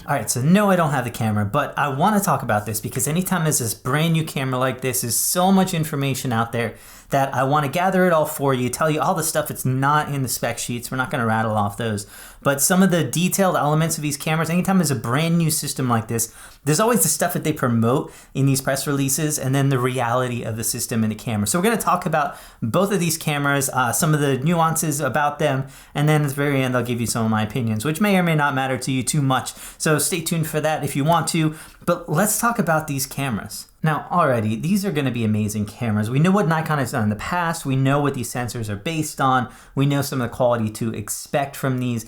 All right, so no, I don't have the camera, but I want to talk about this because anytime there's this brand new camera like this, there's so much information out there that I want to gather it all for you, tell you all the stuff that's not in the spec sheets. We're not going to rattle off those, but some of the detailed elements of these cameras, anytime there's a brand new system like this, there's always the stuff that they promote in these press releases and then the reality of the system and the camera. So we're going to talk about both of these cameras, some of the nuances about them, and then at the very end, I'll give you some of my opinions, which may or may not matter to you too much. So stay tuned for that if you want to, but let's talk about these cameras. Now, already, these are going to be amazing cameras. We know what Nikon has done in the past. We know what these sensors are based on. We know some of the quality to expect from these.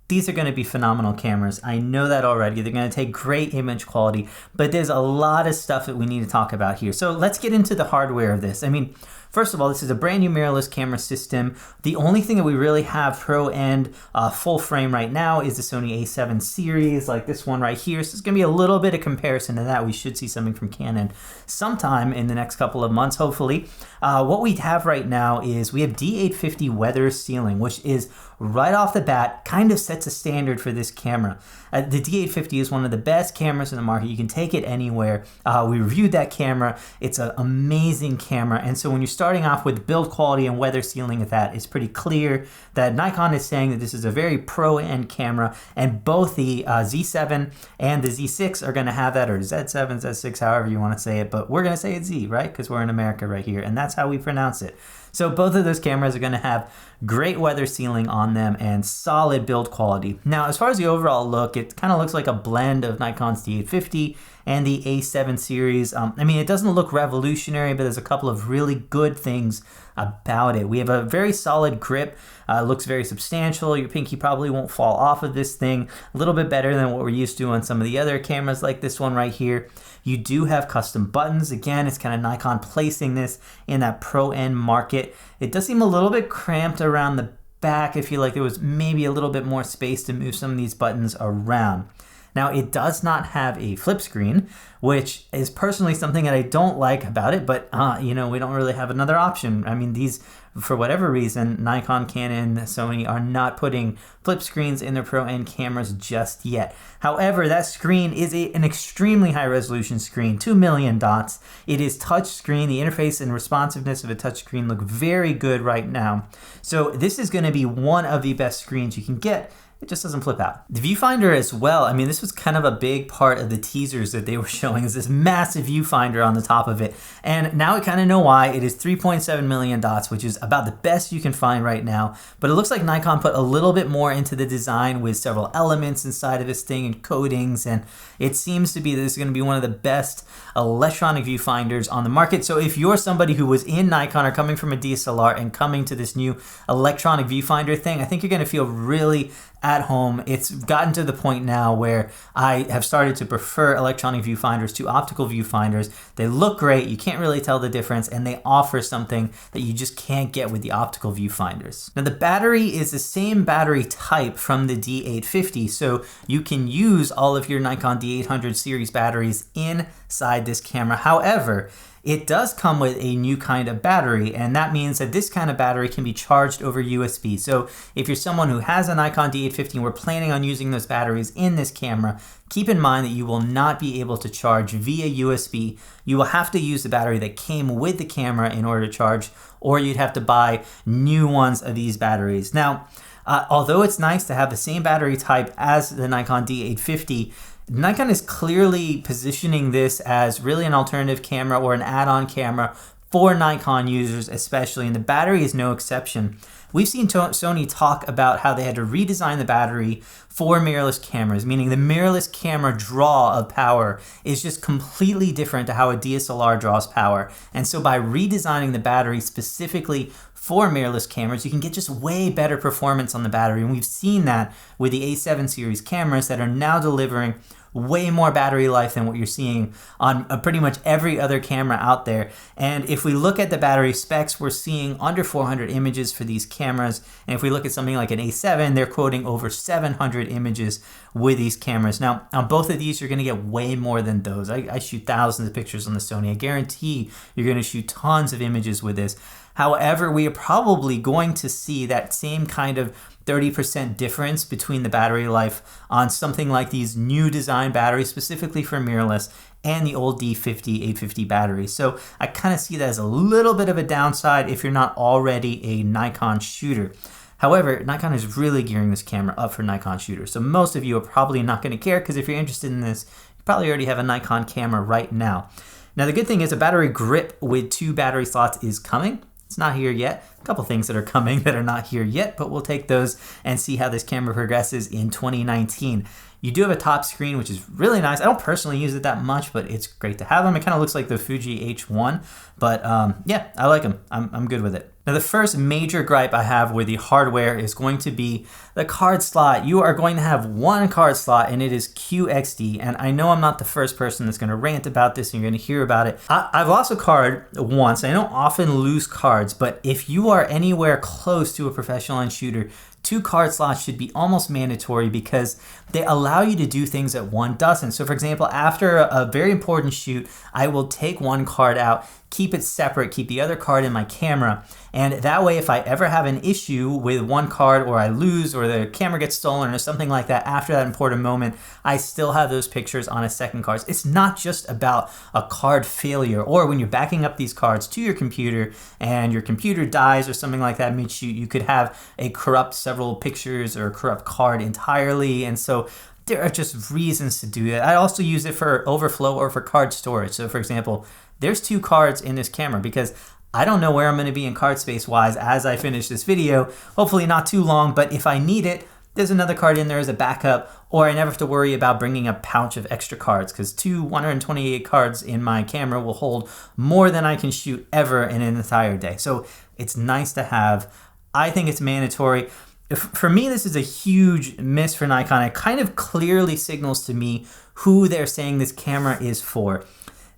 These are going to be phenomenal cameras. I know that already. They're going to take great image quality, but there's a lot of stuff that we need to talk about here. So let's get into the hardware of this. I mean, first of all, this is a brand new mirrorless camera system. The only thing that we really have pro-end full frame right now is the Sony A7 series, like this one right here. So it's going to be a little bit of comparison to that. We should see something from Canon sometime in the next couple of months, hopefully. What we have right now is we have D850 weather sealing, which is right off the bat kind of sets a standard for this camera. The D850 is one of the best cameras in the market. You can take it anywhere. We reviewed that camera. It's an amazing camera. And so when you're starting off with build quality and weather sealing of that, it's pretty clear that Nikon is saying that this is a very pro-end camera, and both the Z7 and the Z6 are going to have that, or Z7, Z6, however you want to say it, but we're going to say it's Z, right? Because we're in America right here, and that's how we pronounce it. So both of those cameras are going to have great weather sealing on them and solid build quality. Now, as far as the overall look, it kind of looks like a blend of Nikon's D850 and the A7 series. I mean, it doesn't look revolutionary, but there's a couple of really good things about it. We have a very solid grip. It looks very substantial. Your pinky probably won't fall off of this thing. A little bit better than what we're used to on some of the other cameras like this one right here. You do have custom buttons. Again, it's kind of Nikon placing this in that pro-end market. It does seem a little bit cramped around the back. I feel like there was maybe a little bit more space to move some of these buttons around. Now, it does not have a flip screen, which is personally something that I don't like about it, but you know, we don't really have another option. I mean, these, for whatever reason, Nikon, Canon, Sony are not putting flip screens in their pro-end cameras just yet. However, that screen is an extremely high resolution screen, 2 million dots. It is touch screen. The interface and responsiveness of a touch screen look very good right now. So this is going to be one of the best screens you can get. It just doesn't flip out. The viewfinder as well, I mean, this was kind of a big part of the teasers that they were showing, is this massive viewfinder on the top of it. And now we kind of know why. It is 3.7 million dots, which is about the best you can find right now. But it looks like Nikon put a little bit more into the design with several elements inside of this thing and coatings. And it seems to be that this is going to be one of the best electronic viewfinders on the market. So if you're somebody who was in Nikon or coming from a DSLR and coming to this new electronic viewfinder thing, I think you're going to feel really at home. It's gotten to the point now where I have started to prefer electronic viewfinders to optical viewfinders. They look great, you can't really tell the difference, and they offer something that you just can't get with the optical viewfinders. Now, the battery is the same battery type from the D850, so you can use all of your Nikon D800 series batteries inside this camera. However, it does come with a new kind of battery, and that means that this kind of battery can be charged over USB. So if you're someone who has a Nikon D850 and we're planning on using those batteries in this camera, keep in mind that you will not be able to charge via USB. You will have to use the battery that came with the camera in order to charge, or you'd have to buy new ones of these batteries. Now, although it's nice to have the same battery type as the Nikon D850, Nikon is clearly positioning this as really an alternative camera or an add-on camera for Nikon users especially, and the battery is no exception. We've seen Sony talk about how they had to redesign the battery for mirrorless cameras, meaning the mirrorless camera draw of power is just completely different to how a DSLR draws power. And so by redesigning the battery specifically for mirrorless cameras, you can get just way better performance on the battery. And we've seen that with the A7 series cameras that are now delivering way more battery life than what you're seeing on pretty much every other camera out there. And if we look at the battery specs, we're seeing under 400 images for these cameras. And if we look at something like an A7, they're quoting over 700 images with these cameras. Now, on both of these, you're going to get way more than those. I shoot thousands of pictures on the Sony. I guarantee you're going to shoot tons of images with this. However, we are probably going to see that same kind of 30% difference between the battery life on something like these new design batteries, specifically for mirrorless, and the old D50, 850 batteries. So I kind of see that as a little bit of a downside if you're not already a Nikon shooter. However, Nikon is really gearing this camera up for Nikon shooters. So most of you are probably not going to care, because if you're interested in this, you probably already have a Nikon camera right now. Now, the good thing is a battery grip with 2 battery slots is coming. It's not here yet. A couple things that are coming that are not here yet, but we'll take those and see how this camera progresses in 2019. You do have a top screen, which is really nice. I don't personally use it that much, but it's great to have them. It kind of looks like the Fuji H1, but yeah, I like them. I'm good with it. Now, the first major gripe I have with the hardware is going to be the card slot. You are going to have one card slot, and it is QXD. And I know I'm not the first person that's going to rant about this, and you're going to hear about it. I've lost a card once. I don't often lose cards, but if you are anywhere close to a professional end shooter, 2 card slots should be almost mandatory, because they allow you to do things that one doesn't. So for example, after a very important shoot, I will take one card out, keep it separate, keep the other card in my camera. And that way, if I ever have an issue with one card, or I lose, or the camera gets stolen or something like that after that important moment, I still have those pictures on a second card. It's not just about a card failure, or when you're backing up these cards to your computer and your computer dies or something like that mid-shoot, you could have a corrupt several pictures or a corrupt card entirely. And so there are just reasons to do that. I also use it for overflow or for card storage. So for example, there's 2 cards in this camera because I don't know where I'm going to be in card space wise as I finish this video. Hopefully not too long, but if I need it, there's another card in there as a backup, or I never have to worry about bringing a pouch of extra cards, because 2 128 cards in my camera will hold more than I can shoot ever in an entire day. So it's nice to have. I think it's mandatory. For me, this is a huge miss for Nikon. It kind of clearly signals to me who they're saying this camera is for.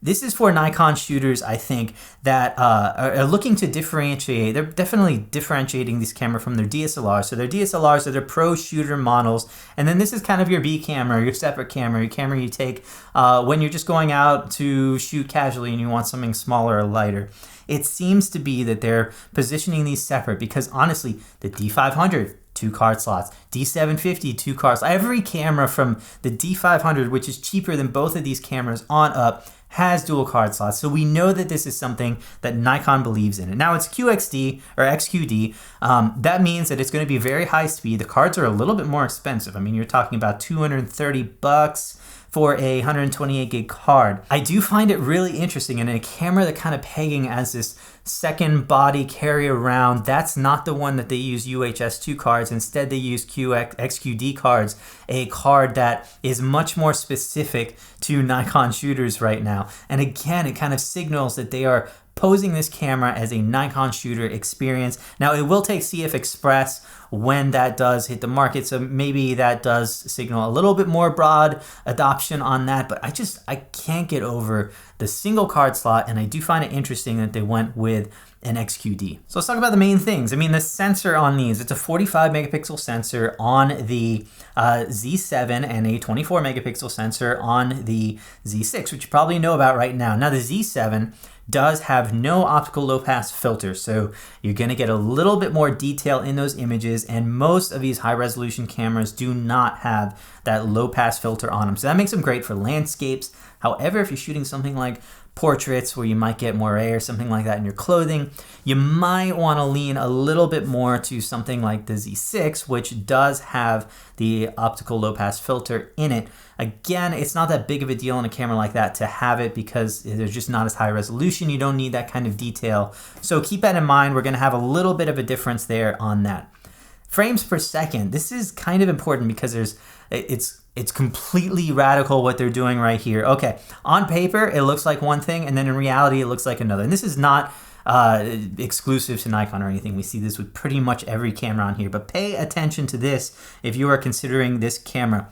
This is for Nikon shooters, I think, that are looking to differentiate. They're definitely differentiating this camera from their DSLRs. So their DSLRs are their pro shooter models. And then this is kind of your B camera, your separate camera, your camera you take when you're just going out to shoot casually and you want something smaller or lighter. It seems to be that they're positioning these separate, because honestly, the D500, 2 card slots, D750, 2 card slots. Every camera from the D500, which is cheaper than both of these cameras, on up, has dual card slots. So we know that this is something that Nikon believes in. And now it's QXD or XQD. That means that it's going to be very high speed. The cards are a little bit more expensive. I mean, you're talking about $230 for a 128 gig card. I do find it really interesting, and in a camera that kind of pegging as this second body carry around, that's not the one that they use UHS2 cards. Instead, they use XQD cards, a card that is much more specific to Nikon shooters right now. And again, it kind of signals that they are posing this camera as a Nikon shooter experience. Now, it will take CF Express when that does hit the market, so maybe that does signal a little bit more broad adoption on that, but I can't get over the single card slot, and I do find it interesting that they went with an XQD. So let's talk about the main things. I mean, the sensor on these, it's a 45 megapixel sensor on the Z7 and a 24 megapixel sensor on the Z6, which you probably know about right now. Now, the Z7 does have no optical low pass filter, so you're going to get a little bit more detail in those images, and most of these high resolution cameras do not have that low pass filter on them, so that makes them great for landscapes. However, if you're shooting something like portraits where you might get more air, something like that in your clothing, you might want to lean a little bit more to something like the Z6, which does have the optical low pass filter in it. Again, it's not that big of a deal in a camera like that to have it, because they're just not as high resolution. You don't need that kind of detail. So keep that in mind. We're going to have a little bit of a difference there on that. Frames per second. This is kind of important because it's completely radical what they're doing right here. Okay, on paper, it looks like one thing, and then in reality, it looks like another. And this is not exclusive to Nikon or anything. We see this with pretty much every camera on here, but pay attention to this if you are considering this camera.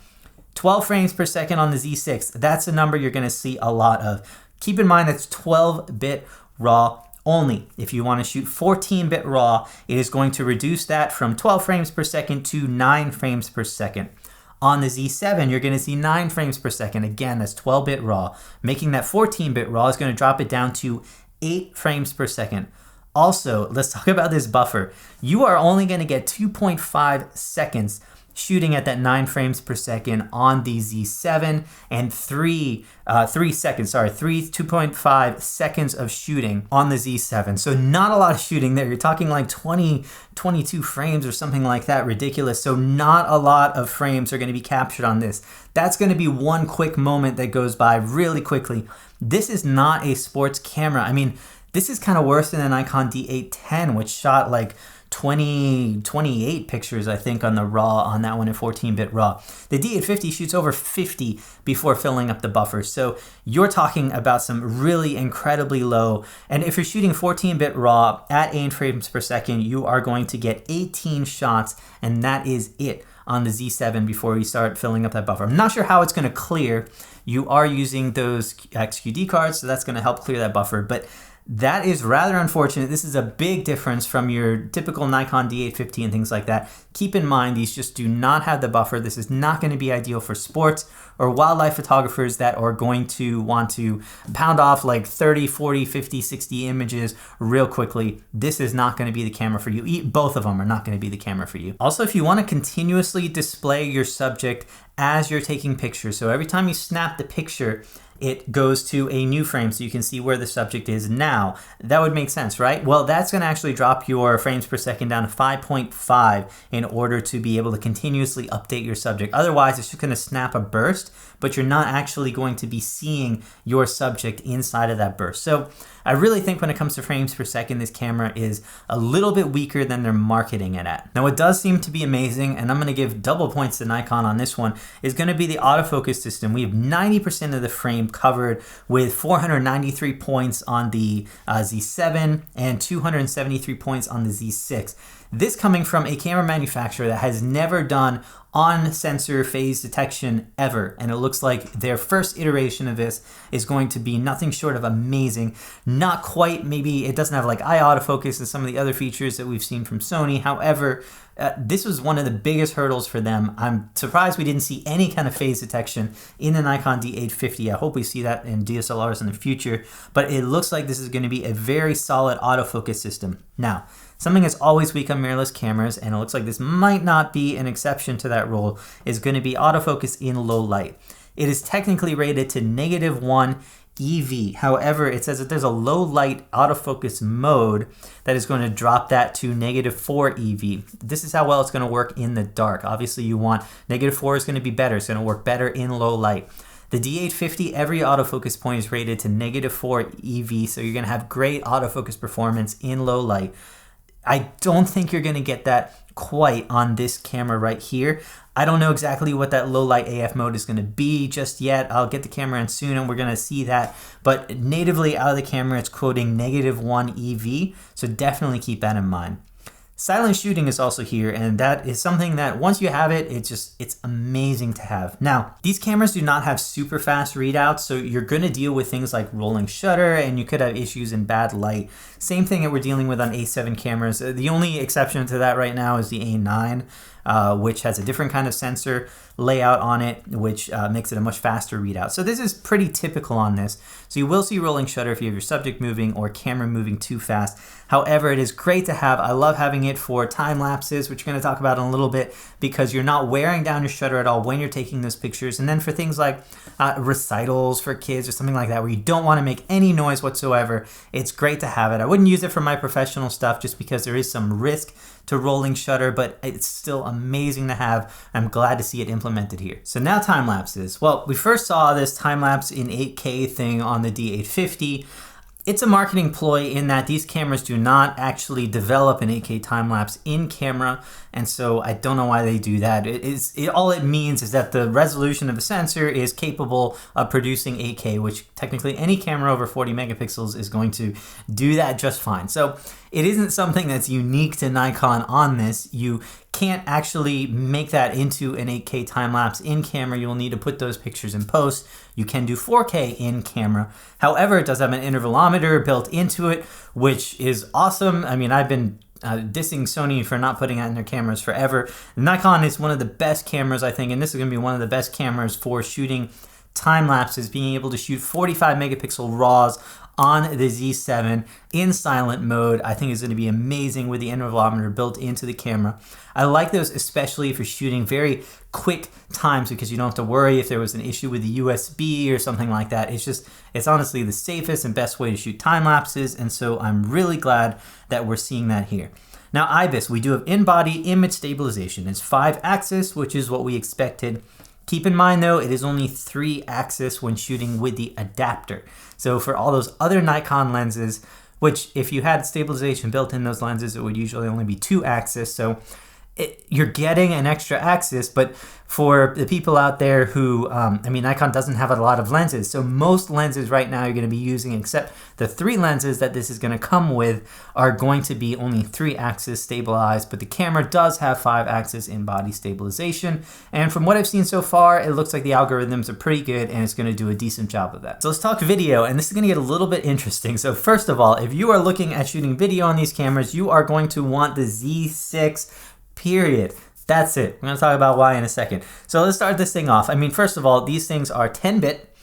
12 frames per second on the Z6. That's a number you're going to see a lot of. Keep in mind that's 12-bit RAW only. If you want to shoot 14-bit RAW, it is going to reduce that from 12 frames per second to 9 frames per second. On the Z7, you're going to see 9 frames per second. Again, that's 12-bit RAW. Making that 14-bit RAW is going to drop it down to 8 frames per second. Also, let's talk about this buffer. You are only going to get 2.5 seconds shooting at that 9 frames per second on the Z7 and 2.5 seconds of shooting on the Z7. So not a lot of shooting there. You're talking like 20, 22 frames or something like that, ridiculous. So not a lot of frames are going to be captured on this. That's going to be one quick moment that goes by really quickly. This is not a sports camera. I mean, this is kind of worse than the Nikon D810, which shot like 28 pictures, I think, on the RAW on that one at 14-bit RAW. The D850 shoots over 50 before filling up the buffer. So you're talking about some really incredibly low. And if you're shooting 14-bit RAW at 8 frames per second, you are going to get 18 shots, and that is it on the Z7 before you start filling up that buffer. I'm not sure how it's going to clear. You are using those XQD cards, so that's going to help clear that buffer. But that is rather unfortunate. This is a big difference from your typical Nikon D850 and things like that. Keep in mind, these just do not have the buffer. This is not going to be ideal for sports or wildlife photographers that are going to want to pound off like 30, 40, 50, 60 images real quickly. This is not going to be the camera for you. Both of them are not going to be the camera for you. Also, if you want to continuously display your subject as you're taking pictures, so every time you snap the picture, it goes to a new frame so you can see where the subject is now. That would make sense, right? Well, that's going to actually drop your frames per second down to 5.5 in order to be able to continuously update your subject. Otherwise, it's just going to snap a burst, but you're not actually going to be seeing your subject inside of that burst. So I really think when it comes to frames per second, this camera is a little bit weaker than they're marketing it at. Now, what does seem to be amazing, and I'm going to give double points to Nikon on this one, is going to be the autofocus system. We have 90% of the frame covered with 493 points on the Z7 and 273 points on the Z6. This coming from a camera manufacturer that has never done on-sensor phase detection ever, and it looks like their first iteration of this is going to be nothing short of amazing. Not quite, maybe it doesn't have like eye autofocus and some of the other features that we've seen from Sony. However, this was one of the biggest hurdles for them. I'm surprised we didn't see any kind of phase detection in the Nikon D850. I hope we see that in DSLRs in the future, but it looks like this is going to be a very solid autofocus system. Now, something that's always weak on mirrorless cameras, and it looks like this might not be an exception to that rule, is going to be autofocus in low light. It is technically rated to -1 EV. However, it says that there's a low light autofocus mode that is going to drop that to -4 EV. This is how well it's going to work in the dark. Obviously, you want -4 is going to be better. It's going to work better in low light. The D850, every autofocus point is rated to -4 EV, so you're going to have great autofocus performance in low light. I don't think you're going to get that quite on this camera right here. I don't know exactly what that low light AF mode is going to be just yet. I'll get the camera in soon and we're going to see that. But natively out of the camera, it's quoting -1 EV. So definitely keep that in mind. Silent shooting is also here, and that is something that once you have it, it's amazing to have. Now, these cameras do not have super fast readouts, so you're going to deal with things like rolling shutter, and you could have issues in bad light. Same thing that we're dealing with on A7 cameras. The only exception to that right now is the A9, which has a different kind of sensor layout on it, which makes it a much faster readout. So this is pretty typical on this. So you will see rolling shutter if you have your subject moving or camera moving too fast. However, it is great to have. I love having it for time lapses, which we're going to talk about in a little bit, because you're not wearing down your shutter at all when you're taking those pictures. And then for things like recitals for kids or something like that, where you don't want to make any noise whatsoever, it's great to have it. I wouldn't use it for my professional stuff just because there is some risk to rolling shutter, but it's still amazing to have. I'm glad to see it implemented here. So now time lapses. Well, we first saw this time lapse in 8K thing on the D850. It's a marketing ploy in that these cameras do not actually develop an 8K time lapse in camera, and so I don't know why they do that. All it means is that the resolution of the sensor is capable of producing 8K, which technically any camera over 40 megapixels is going to do that just fine. So it isn't something that's unique to Nikon on this. You can't actually make that into an 8K time lapse in camera. You'll need to put those pictures in post. You can do 4K in camera. However, it does have an intervalometer built into it, which is awesome. I mean, I've been dissing Sony for not putting that in their cameras forever. Nikon is one of the best cameras, I think, and this is going to be one of the best cameras for shooting time lapses, being able to shoot 45 megapixel RAWs on the Z7 in silent mode, I think is going to be amazing with the intervalometer built into the camera. I like those especially if you're shooting very quick times, because you don't have to worry if there was an issue with the USB or something like that. It's honestly the safest and best way to shoot time lapses, and so I'm really glad that we're seeing that here. Now IBIS, we do have in-body image stabilization. It's 5-axis, which is what we expected. Keep in mind though, it is only 3-axis when shooting with the adapter. So for all those other Nikon lenses, which if you had stabilization built in those lenses, it would usually only be 2-axis. So you're getting an extra axis, but for the people out there who, I mean, Nikon doesn't have a lot of lenses. So most lenses right now you're going to be using, except the 3 lenses that this is going to come with, are going to be only 3-axis stabilized, but the camera does have 5-axis in-body stabilization. And from what I've seen so far, it looks like the algorithms are pretty good and it's going to do a decent job of that. So let's talk video, and this is going to get a little bit interesting. So first of all, if you are looking at shooting video on these cameras, you are going to want the Z6, period. That's it. We're going to talk about why in a second. So let's start this thing off. I mean, first of all, these things are 10-bit,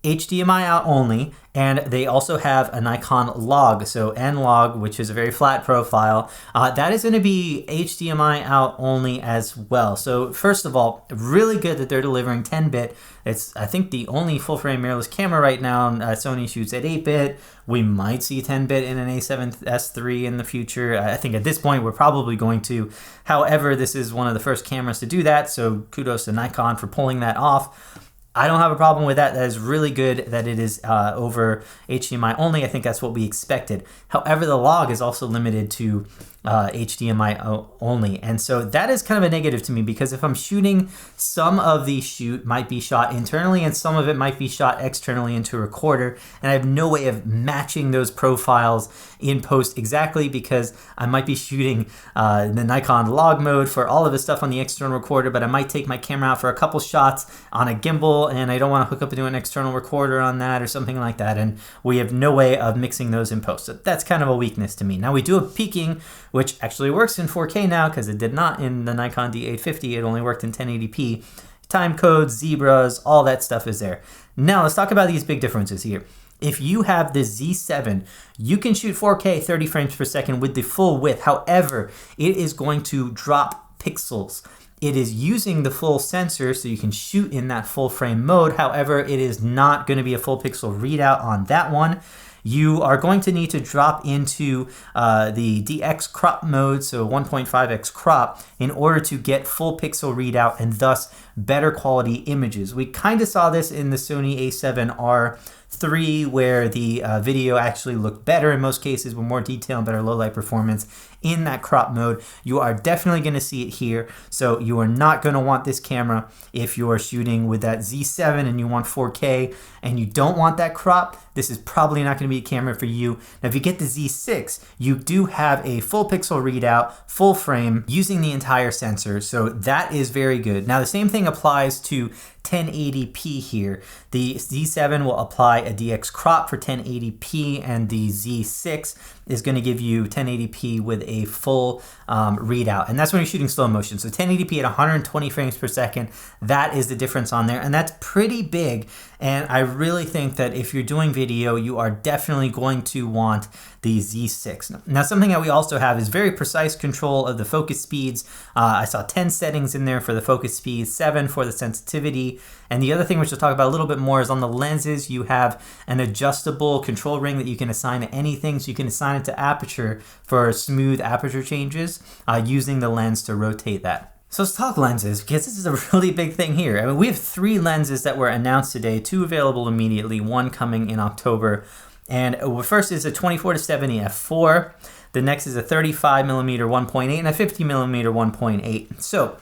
HDMI out only, and they also have a Nikon log, so N-log, which is a very flat profile. That is going to be HDMI out only as well. So first of all, really good that they're delivering 10-bit. It's, I think, the only full-frame mirrorless camera right now. Sony shoots at 8-bit. We might see 10-bit in an A7S III in the future. I think at this point we're probably going to. However, this is one of the first cameras to do that, so kudos to Nikon for pulling that off. I don't have a problem with that. That is really good that it is over HDMI only. I think that's what we expected. However, the log is also limited to HDMI only. And so that is kind of a negative to me, because if I'm shooting, some of the shoot might be shot internally and some of it might be shot externally into a recorder. And I have no way of matching those profiles in post exactly, because I might be shooting the Nikon log mode for all of the stuff on the external recorder, but I might take my camera out for a couple shots on a gimbal and I don't want to hook up into an external recorder on that or something like that. And we have no way of mixing those in post. So that's kind of a weakness to me. Now we do have peaking, which actually works in 4K now, because it did not in the Nikon D850. It only worked in 1080p. Time codes, zebras, all that stuff is there. Now let's talk about these big differences here. If you have the Z7, you can shoot 4K 30 frames per second with the full width. However, it is going to drop pixels. It is using the full sensor, so you can shoot in that full frame mode. However, it is not going to be a full pixel readout on that one. You are going to need to drop into the DX crop mode, so 1.5x crop, in order to get full pixel readout and thus better quality images. We kind of saw this in the Sony a7R III, where the video actually looked better in most cases with more detail and better low light performance in that crop mode. You are definitely going to see it here. So you are not going to want this camera if you are shooting with that Z7 and you want 4K and you don't want that crop. This is probably not going to be a camera for you. Now, if you get the Z6, you do have a full pixel readout, full frame, using the entire sensor. So that is very good. Now, the same thing applies to 1080p here. The Z7 will apply a DX crop for 1080p, and the Z6 is going to give you 1080p with a full readout. And that's when you're shooting slow motion. So 1080p at 120 frames per second, that is the difference on there. And that's pretty big. And I really think that if you're doing video, you are definitely going to want the Z6. Now, something that we also have is very precise control of the focus speeds. I saw 10 settings in there for the focus speed, 7 for the sensitivity. And the other thing, which we'll talk about a little bit more, is on the lenses, you have an adjustable control ring that you can assign to anything. So you can assign it to aperture for smooth aperture changes using the lens to rotate that. So let's talk lenses, because this is a really big thing here. I mean, we have 3 lenses that were announced today, 2 available immediately, 1 coming in October. And first is a 24-70 f4. The next is a 35mm 1.8 and a 50mm 1.8. So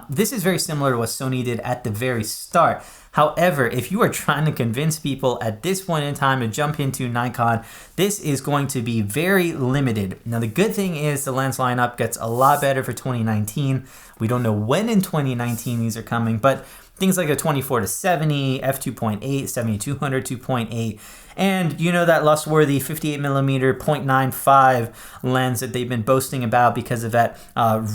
this is very similar to what Sony did at the very start. However, if you are trying to convince people at this point in time to jump into Nikon, this is going to be very limited. Now, the good thing is the lens lineup gets a lot better for 2019. We don't know when in 2019 these are coming, but things like a 24-70, f2.8, 70-200, 2.8, and you know that lust-worthy 58mm 0.95 lens that they've been boasting about because of that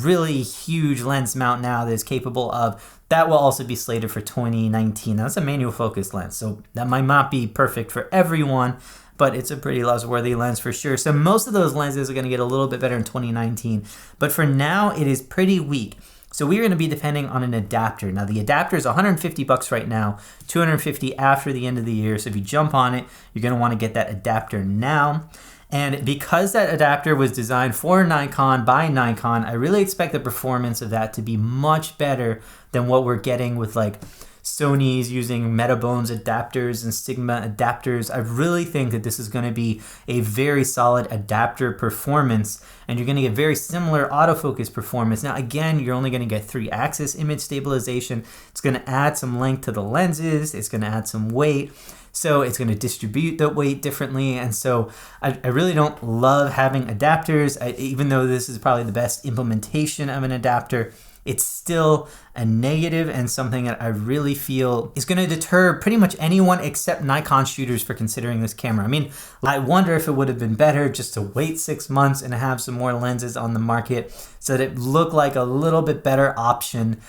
really huge lens mount now that is capable of. That will also be slated for 2019. That's a manual focus lens, so that might not be perfect for everyone, but it's a pretty lust-worthy lens for sure. So most of those lenses are going to get a little bit better in 2019, but for now it is pretty weak. So we're going to be depending on an adapter. Now the adapter is $150 right now, $250 after the end of the year. So if you jump on it, you're going to want to get that adapter now. And because that adapter was designed for Nikon by Nikon, I really expect the performance of that to be much better than what we're getting with like Sony's using Metabones adapters and Sigma adapters. I really think that this is going to be a very solid adapter performance, and you're going to get very similar autofocus performance. Now again, you're only going to get 3-axis image stabilization. It's going to add some length to the lenses. It's going to add some weight. So it's going to distribute the weight differently. And so I really don't love having adapters. Even though this is probably the best implementation of an adapter, it's still a negative and something that I really feel is going to deter pretty much anyone except Nikon shooters for considering this camera. I mean, I wonder if it would have been better just to wait 6 months and have some more lenses on the market so that it looked like a little bit better option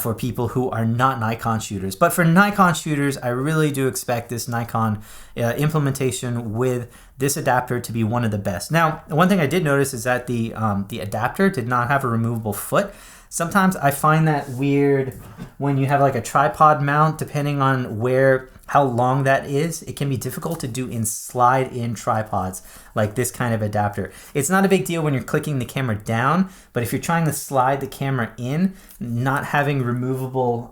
for people who are not Nikon shooters. But for Nikon shooters, I really do expect this Nikon implementation with this adapter to be one of the best. Now, one thing I did notice is that the adapter did not have a removable foot. Sometimes I find that weird when you have like a tripod mount, depending on how long that is. It can be difficult to do in slide-in tripods like this kind of adapter. It's not a big deal when you're clicking the camera down, but if you're trying to slide the camera in, not having removable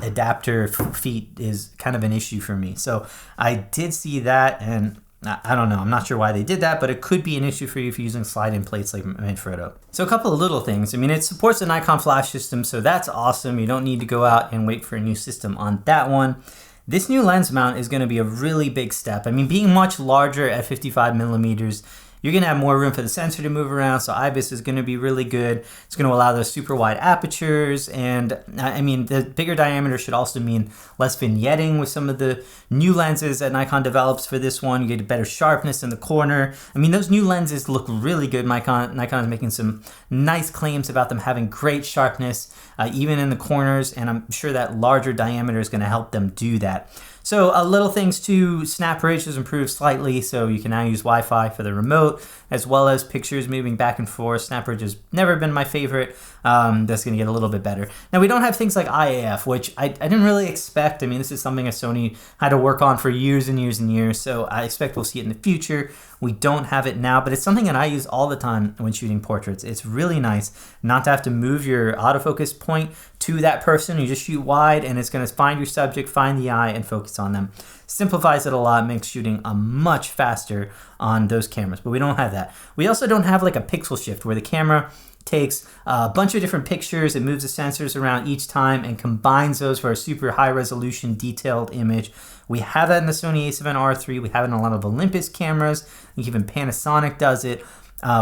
adapter feet is kind of an issue for me. So I did see that, and I don't know, I'm not sure why they did that, but it could be an issue for you if you're using slide-in plates like Manfrotto. So a couple of little things. I mean, it supports the Nikon flash system, so that's awesome. You don't need to go out and wait for a new system on that one. This new lens mount is going to be a really big step. I mean, being much larger at 55mm, you're going to have more room for the sensor to move around, so IBIS is going to be really good. It's going to allow those super wide apertures, and I mean, the bigger diameter should also mean less vignetting with some of the new lenses that Nikon develops for this one. You get a better sharpness in the corner. I mean, those new lenses look really good. Nikon is making some nice claims about them having great sharpness, even in the corners, and I'm sure that larger diameter is going to help them do that. So little things too, snap rate has improved slightly, so you can now use Wi-Fi for the remote, as well as pictures moving back and forth. Snap rate has never been my favorite. That's going to get a little bit better. Now, we don't have things like IAF, which I didn't really expect. I mean, this is something that Sony had to work on for years and years and years, so I expect we'll see it in the future. We don't have it now, but it's something that I use all the time when shooting portraits. It's really nice not to have to move your autofocus point to that person. You just shoot wide, and it's going to find your subject, find the eye, and focus on them. Simplifies it a lot, makes shooting much faster on those cameras, but we don't have that. We also don't have like a pixel shift where the camera takes a bunch of different pictures, it moves the sensors around each time and combines those for a super high resolution detailed image. We have that in the Sony a7R III, we have it in a lot of Olympus cameras, even Panasonic does it.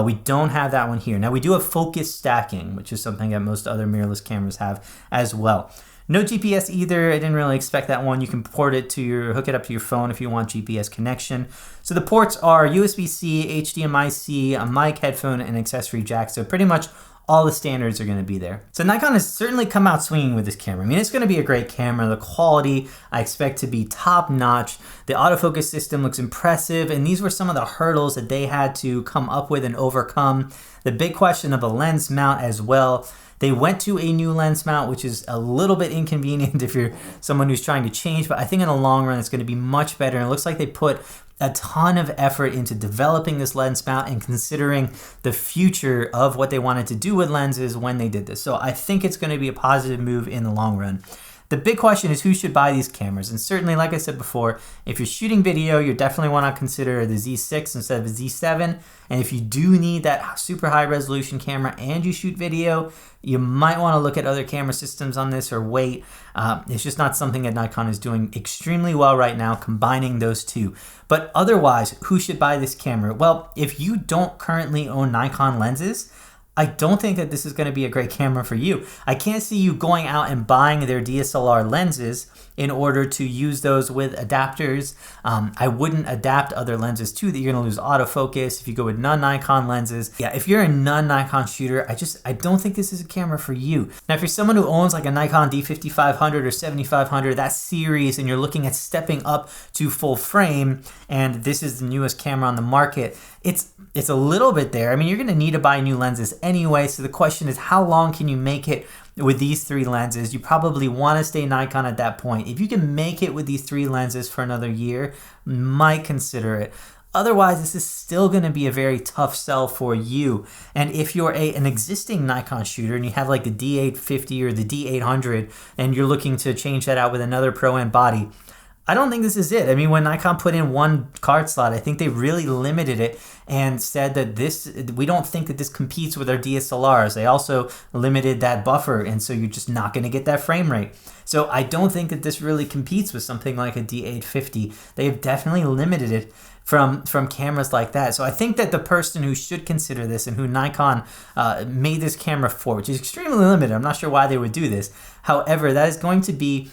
We don't have that one here. Now we do have focus stacking, which is something that most other mirrorless cameras have as well. No GPS either. I didn't really expect that one. You can hook it up to your phone if you want GPS connection. So the ports are USB-C, HDMI-C, a mic, headphone, and accessory jack. So pretty much all the standards are going to be there. So Nikon has certainly come out swinging with this camera. I mean, it's going to be a great camera. The quality I expect to be top notch. The autofocus system looks impressive, and these were some of the hurdles that they had to come up with and overcome. The big question of a lens mount as well. They went to a new lens mount, which is a little bit inconvenient if you're someone who's trying to change, but I think in the long run it's going to be much better. And it looks like they put a ton of effort into developing this lens mount and considering the future of what they wanted to do with lenses when they did this. So I think it's going to be a positive move in the long run. The big question is who should buy these cameras, and certainly, like I said before, if you're shooting video, you definitely want to consider the Z6 instead of the Z7, and if you do need that super high resolution camera and you shoot video, you might want to look at other camera systems on this or wait. It's just not something that Nikon is doing extremely well right now, combining those two. But otherwise, who should buy this camera? Well, if you don't currently own Nikon lenses, I don't think that this is going to be a great camera for you. I can't see you going out and buying their DSLR lenses in order to use those with adapters. I wouldn't adapt other lenses too, that you're going to lose autofocus if you go with non-Nikon lenses. Yeah, if you're a non-Nikon shooter, I don't think this is a camera for you. Now, if you're someone who owns like a Nikon D5500 or 7500, that series, and you're looking at stepping up to full frame, and this is the newest camera on the market, it's a little bit there. I mean, you're going to need to buy new lenses anyway, so the question is, how long can you make it with these 3 lenses? You probably want to stay Nikon at that point. If you can make it with these 3 lenses for another year, might consider it. Otherwise, this is still going to be a very tough sell for you. And if you're an existing Nikon shooter and you have like the D850 or the D800 and you're looking to change that out with another pro-end body, I don't think this is it. I mean, when Nikon put in 1 card slot, I think they really limited it and said that we don't think that this competes with our DSLRs. They also limited that buffer, and so you're just not going to get that frame rate. So I don't think that this really competes with something like a D850. They've definitely limited it from cameras like that. So I think that the person who should consider this and who Nikon made this camera for, which is extremely limited, I'm not sure why they would do this. However, that is going to be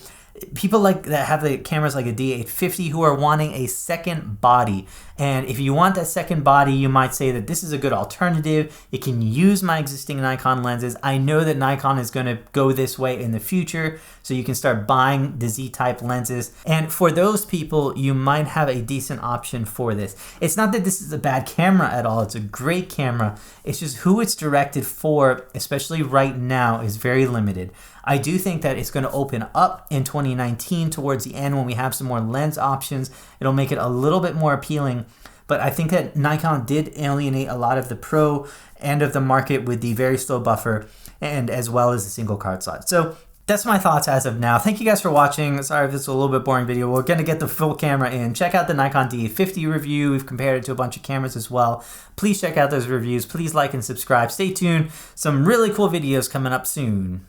people like that have the cameras like a D850 who are wanting a second body. And if you want that second body, you might say that this is a good alternative. It can use my existing Nikon lenses. I know that Nikon is going to go this way in the future, so you can start buying the Z-type lenses. And for those people, you might have a decent option for this. It's not that this is a bad camera at all. It's a great camera. It's just who it's directed for, especially right now, is very limited. I do think that it's going to open up in 2019 towards the end when we have some more lens options. It'll make it a little bit more appealing. But I think that Nikon did alienate a lot of the pro end of the market with the very slow buffer and as well as the single card slot. So that's my thoughts as of now. Thank you guys for watching. Sorry if this is a little bit boring video. We're going to get the full camera in. Check out the Nikon D850 review. We've compared it to a bunch of cameras as well. Please check out those reviews. Please like and subscribe. Stay tuned. Some really cool videos coming up soon.